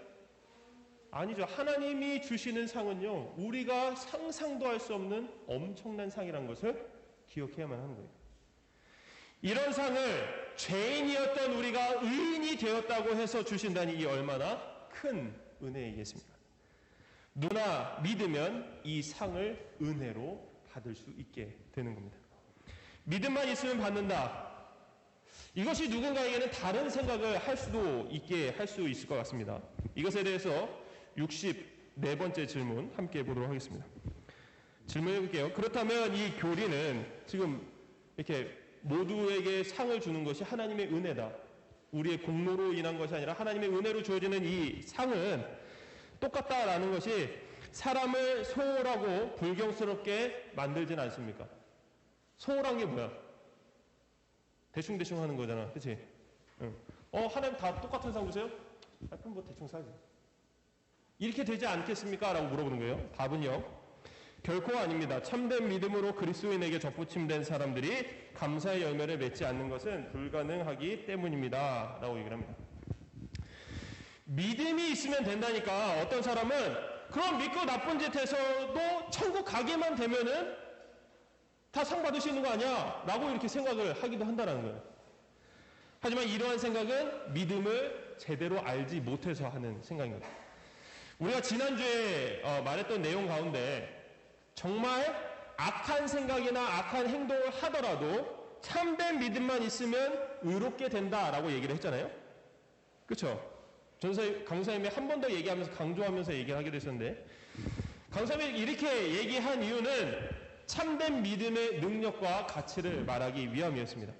아니죠. 하나님이 주시는 상은요, 우리가 상상도 할 수 없는 엄청난 상이라는 것을 기억해야만 하는 거예요. 이런 상을 죄인이었던 우리가 의인이 되었다고 해서 주신다니 이 얼마나 큰 은혜이겠습니까? 누구나 믿으면 이 상을 은혜로 받을 수 있게 되는 겁니다. 믿음만 있으면 받는다. 이것이 누군가에게는 다른 생각을 할 수도 있게 할 수 있을 것 같습니다. 이것에 대해서 64번째 질문 함께 보도록 하겠습니다. 질문해 볼게요. 그렇다면 이 교리는 지금 이렇게 모두에게 상을 주는 것이 하나님의 은혜다. 우리의 공로로 인한 것이 아니라 하나님의 은혜로 주어지는 이 상은 똑같다라는 것이 사람을 소홀하고 불경스럽게 만들진 않습니까? 소홀한 게 뭐야? 대충대충 하는 거잖아. 그치? 응. 하나님 다 똑같은 상 주세요? 그럼 뭐 대충 사지. 이렇게 되지 않겠습니까? 라고 물어보는 거예요. 답은요, 결코 아닙니다. 참된 믿음으로 그리스도인에게 접붙임된 사람들이 감사의 열매를 맺지 않는 것은 불가능하기 때문입니다. 라고 얘기를 합니다. 믿음이 있으면 된다니까. 어떤 사람은 그럼 믿고 나쁜 짓 해서도 천국 가게만 되면은 다 상 받을 수 있는 거 아니야? 라고 이렇게 생각을 하기도 한다는 거예요. 하지만 이러한 생각은 믿음을 제대로 알지 못해서 하는 생각인 거죠. 우리가 지난주에 말했던 내용 가운데 정말 악한 생각이나 악한 행동을 하더라도 참된 믿음만 있으면 의롭게 된다라고 얘기를 했잖아요. 그렇죠? 강사님이 한 번 더 얘기하면서 강조하면서 얘기를 하기도 했었는데, 강사님이 이렇게 얘기한 이유는 참된 믿음의 능력과 가치를 말하기 위함이었습니다.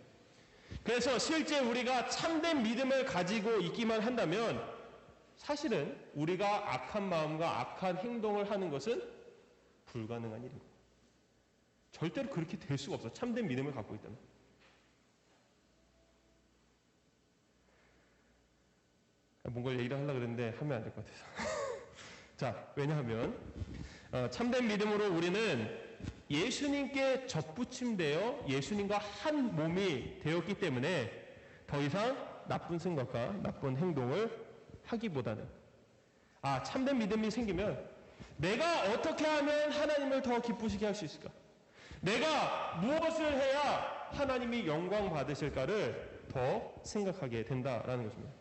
그래서 실제 우리가 참된 믿음을 가지고 있기만 한다면 사실은 우리가 악한 마음과 악한 행동을 하는 것은 불가능한 일입니다. 절대로 그렇게 될 수가 없어. 참된 믿음을 갖고 있다면. 뭔가 얘기를 하려고 그랬는데 하면 안 될 것 같아서. 자, 왜냐하면 참된 믿음으로 우리는 예수님께 접붙임되어 예수님과 한 몸이 되었기 때문에 더 이상 나쁜 생각과 나쁜 행동을 하기보다는 참된 믿음이 생기면 내가 어떻게 하면 하나님을 더 기쁘시게 할 수 있을까? 내가 무엇을 해야 하나님이 영광 받으실까를 더 생각하게 된다라는 것입니다.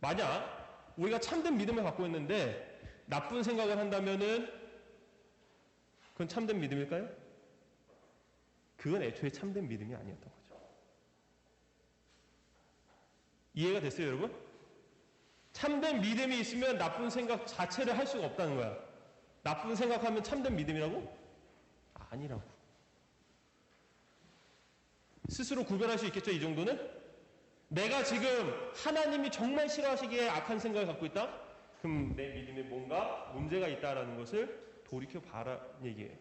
만약 우리가 참된 믿음을 갖고 있는데 나쁜 생각을 한다면은 그건 참된 믿음일까요? 그건 애초에 참된 믿음이 아니었던 거죠. 이해가 됐어요, 여러분? 참된 믿음이 있으면 나쁜 생각 자체를 할 수가 없다는 거야. 나쁜 생각하면 참된 믿음이라고? 아니라고. 스스로 구별할 수 있겠죠, 이 정도는? 내가 지금 하나님이 정말 싫어하시기에 악한 생각을 갖고 있다? 그럼 내 믿음에 뭔가 문제가 있다라는 것을 돌이켜 봐라 얘기예요.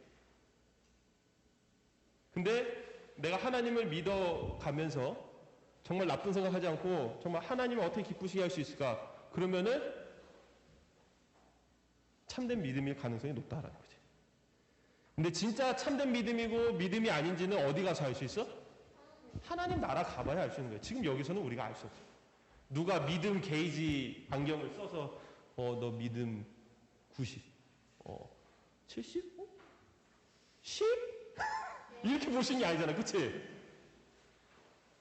근데 내가 하나님을 믿어가면서 정말 나쁜 생각하지 않고 정말 하나님을 어떻게 기쁘시게 할 수 있을까? 그러면은 참된 믿음일 가능성이 높다라는 거지. 근데 진짜 참된 믿음이고 믿음이 아닌지는 어디 가서 알 수 있어? 하나님 나라 가봐야 알 수 있는 거예요. 지금 여기서는 우리가 알 수 없어요. 누가 믿음 게이지 안경을 써서 너 믿음 90, 70, 10? 이렇게 보시는 게 아니잖아, 그치?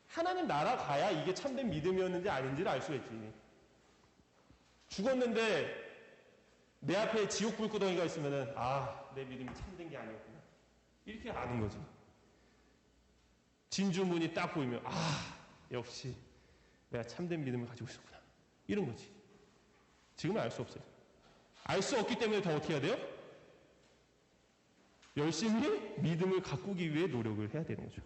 하나님 나라 가야 이게 참된 믿음이었는지 아닌지를 알 수가 있지. 죽었는데 내 앞에 지옥 불구덩이가 있으면은 내 믿음이 참된 게 아니었구나. 이렇게 아는 거지. 진주문이 딱 보이면 역시 내가 참된 믿음을 가지고 있었구나. 이런 거지. 지금은 알 수 없어요. 알 수 없기 때문에 더 어떻게 해야 돼요? 열심히 믿음을 가꾸기 위해 노력을 해야 되는 거죠.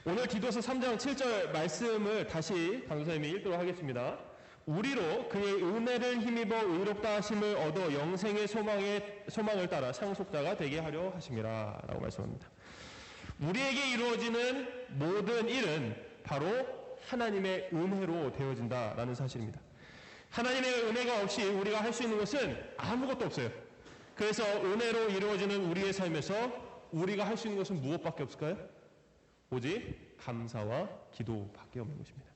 오늘 기도서 3장 7절 말씀을 다시 강도사님이 읽도록 하겠습니다. 우리로 그의 은혜를 힘입어 의롭다 하심을 얻어 영생의 소망을 따라 상속자가 되게 하려 하심이라 라고 말씀합니다. 우리에게 이루어지는 모든 일은 바로 하나님의 은혜로 되어진다라는 사실입니다. 하나님의 은혜가 없이 우리가 할 수 있는 것은 아무것도 없어요. 그래서 은혜로 이루어지는 우리의 삶에서 우리가 할 수 있는 것은 무엇밖에 없을까요? 오직 감사와 기도밖에 없는 것입니다.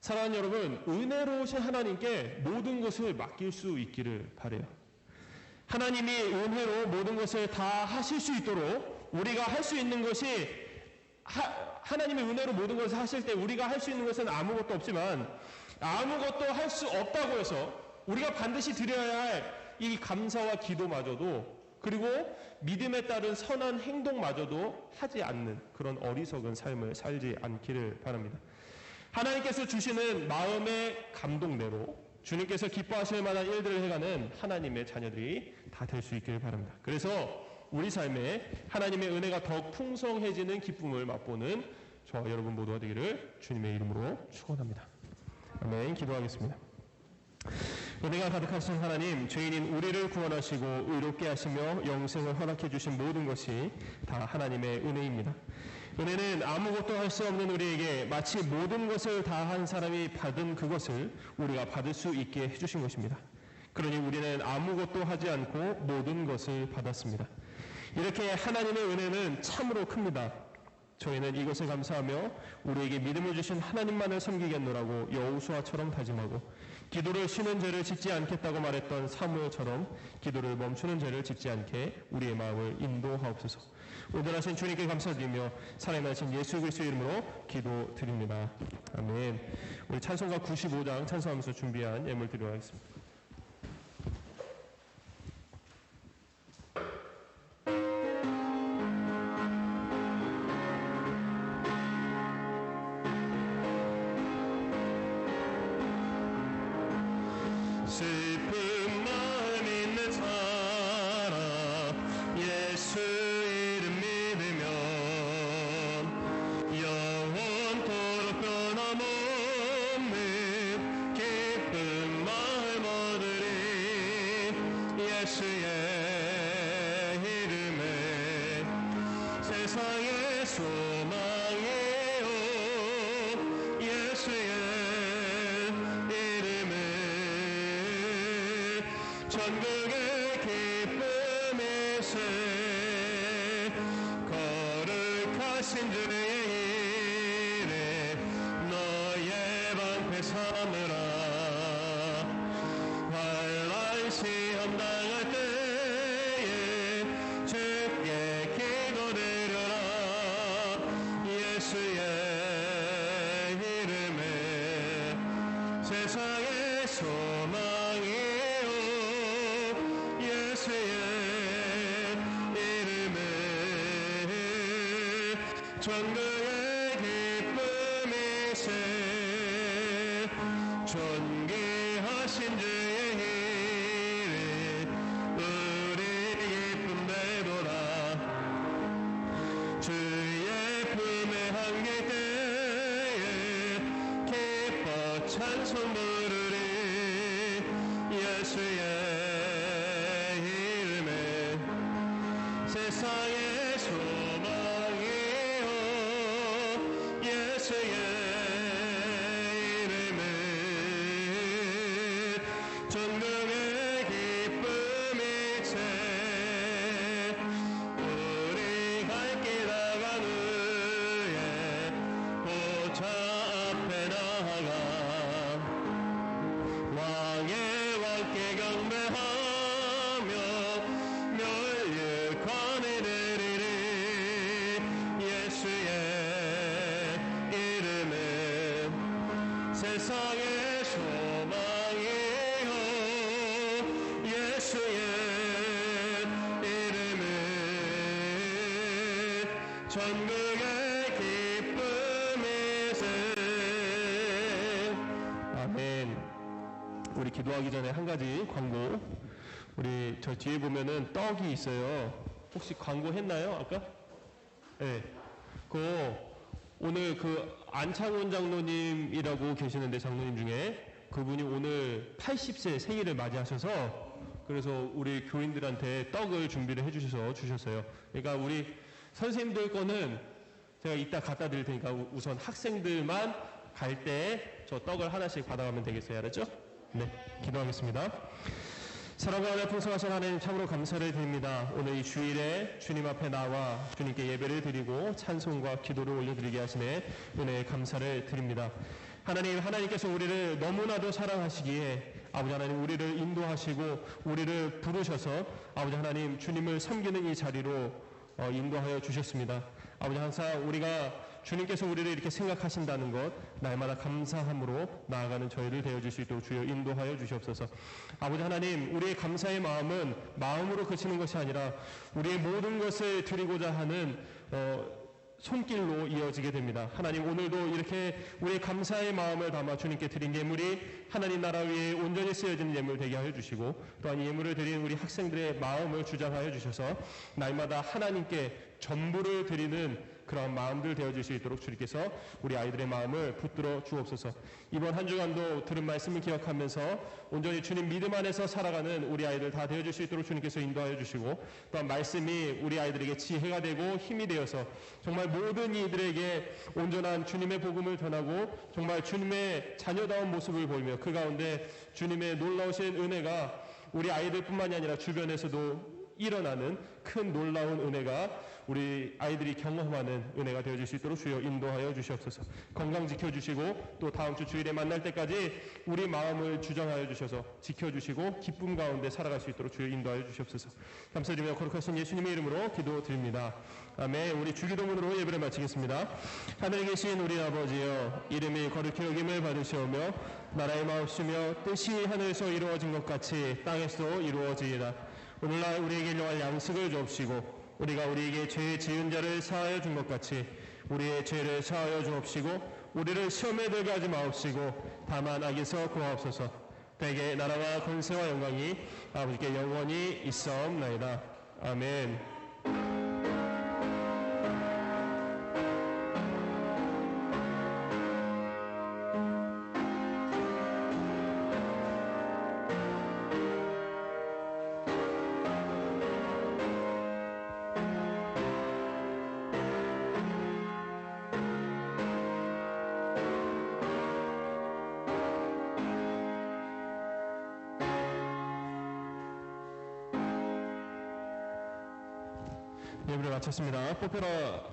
사랑하는 여러분, 은혜로우신 하나님께 모든 것을 맡길 수 있기를 바라요. 하나님이 은혜로 모든 것을 다 하실 수 있도록 우리가 할 수 있는 것이 하나님의 은혜로 모든 것을 하실 때 우리가 할 수 있는 것은 아무것도 없지만 아무것도 할 수 없다고 해서 우리가 반드시 드려야 할 이 감사와 기도마저도 그리고 믿음에 따른 선한 행동마저도 하지 않는 그런 어리석은 삶을 살지 않기를 바랍니다. 하나님께서 주시는 마음의 감동대로 주님께서 기뻐하실 만한 일들을 해가는 하나님의 자녀들이 다 될 수 있기를 바랍니다. 그래서 우리 삶에 하나님의 은혜가 더욱 풍성해지는 기쁨을 맛보는 저와 여러분 모두가 되기를 주님의 이름으로 축원합니다. 아멘. 기도하겠습니다. 은혜가 가득하신 하나님, 죄인인 우리를 구원하시고 의롭게 하시며 영생을 허락해 주신 모든 것이 다 하나님의 은혜입니다. 은혜는 아무것도 할 수 없는 우리에게 마치 모든 것을 다 한 사람이 받은 그것을 우리가 받을 수 있게 해주신 것입니다. 그러니 우리는 아무것도 하지 않고 모든 것을 받았습니다. 이렇게 하나님의 은혜는 참으로 큽니다. 저희는 이것을 감사하며 우리에게 믿음을 주신 하나님만을 섬기겠노라고 여호수아처럼 다짐하고 기도를 쉬는 죄를 짓지 않겠다고 말했던 사무엘처럼 기도를 멈추는 죄를 짓지 않게 우리의 마음을 인도하옵소서. 온전하신 주님께 감사드리며 살아나신 예수 그리스도의 이름으로 기도드립니다. 아멘. 우리 찬송가 95장 찬송하면서 준비한 예물 드리도록 하겠습니다. 슬픈 날 소망이요 예수의 이름을 전국의 기쁨의 새 거룩하신 주의 이름 너의 방패 삼으라 환란 시험 당할 때에 주께 기도드려라 예수의 이름에 세상의 소망이요 예수의 이름에 전국의 기쁨이 새 존귀하신 주의 이름 우리 기쁨 되도다 주의 품에 안길 때에 기뻐 찬송 부르리 예수의 이름에 세상의 소망이요 예수의 이름에 전국의 기쁨이 새 우리 갈 길 나간 후에 보좌 앞에 나아가 왕의 왕께 경배하며 멸류관을 드리리 예수의 이름에 세상의 소망이요 예수의 이름에 전국의 기쁨이 새 아멘. 우리 기도하기 전에 한 가지 광고. 우리 저 뒤에 보면은 떡이 있어요. 혹시 광고 했나요? 아까? 네. 오늘 안창훈 장로님이라고 계시는데 장로님 중에 그분이 오늘 80세 생일을 맞이하셔서 그래서 우리 교인들한테 떡을 준비를 주셨어요. 그러니까 우리 선생님들 거는 제가 이따 갖다 드릴 테니까 우선 학생들만 갈 때 저 떡을 하나씩 받아가면 되겠어요. 알았죠? 네, 기도하겠습니다. 사랑과 은혜 풍성하신 하나님 참으로 감사를 드립니다. 오늘 이 주일에 주님 앞에 나와 주님께 예배를 드리고 찬송과 기도를 올려드리게 하시네 은혜에 감사를 드립니다. 하나님께서 우리를 너무나도 사랑하시기에 아버지 하나님 우리를 인도하시고 우리를 부르셔서 아버지 하나님 주님을 섬기는 이 자리로 인도하여 주셨습니다. 아버지 항상 우리가 주님께서 우리를 이렇게 생각하신다는 것 날마다 감사함으로 나아가는 저희를 되어줄 수 있도록 주여 인도하여 주시옵소서. 아버지 하나님 우리의 감사의 마음은 마음으로 그치는 것이 아니라 우리의 모든 것을 드리고자 하는 손길로 이어지게 됩니다. 하나님 오늘도 이렇게 우리의 감사의 마음을 담아 주님께 드린 예물이 하나님 나라 위에 온전히 쓰여지는 예물 되게 하여 주시고 또한 이 예물을 드리는 우리 학생들의 마음을 주장하여 주셔서 날마다 하나님께 전부를 드리는 그런 마음들 되어질 수 있도록 주님께서 우리 아이들의 마음을 붙들어 주옵소서. 이번 한 주간도 들은 말씀을 기억하면서 온전히 주님 믿음 안에서 살아가는 우리 아이들 다 되어질 수 있도록 주님께서 인도하여 주시고 또한 말씀이 우리 아이들에게 지혜가 되고 힘이 되어서 정말 모든 이들에게 온전한 주님의 복음을 전하고 정말 주님의 자녀다운 모습을 보이며 그 가운데 주님의 놀라우신 은혜가 우리 아이들뿐만이 아니라 주변에서도 일어나는 큰 놀라운 은혜가 우리 아이들이 경험하는 은혜가 되어질 수 있도록 주여 인도하여 주시옵소서. 건강 지켜주시고 또 다음 주 주일에 만날 때까지 우리 마음을 주장하여 주셔서 지켜주시고 기쁨 가운데 살아갈 수 있도록 주여 인도하여 주시옵소서. 감사드리며 거룩하신 예수님의 이름으로 기도드립니다. 아멘. 우리 주기도문으로 예배를 마치겠습니다. 하늘에 계신 우리 아버지여 이름이 거룩히 여김을 받으시오며 나라의 마옵시며 뜻이 하늘에서 이루어진 것 같이 땅에서도 이루어지이다. 오늘날 우리에게 일용할 양식을 주옵시고 우리가 우리에게 죄 지은 자를 사하여 준 것 같이 우리의 죄를 사하여 주옵시고 우리를 시험에 들게 하지 마옵시고 다만 악에서 구하옵소서. 대개 나라와 권세와 영광이 아버지께 영원히 있사옵나이다. 아멘. 예배를 마쳤습니다. 뽑혀라.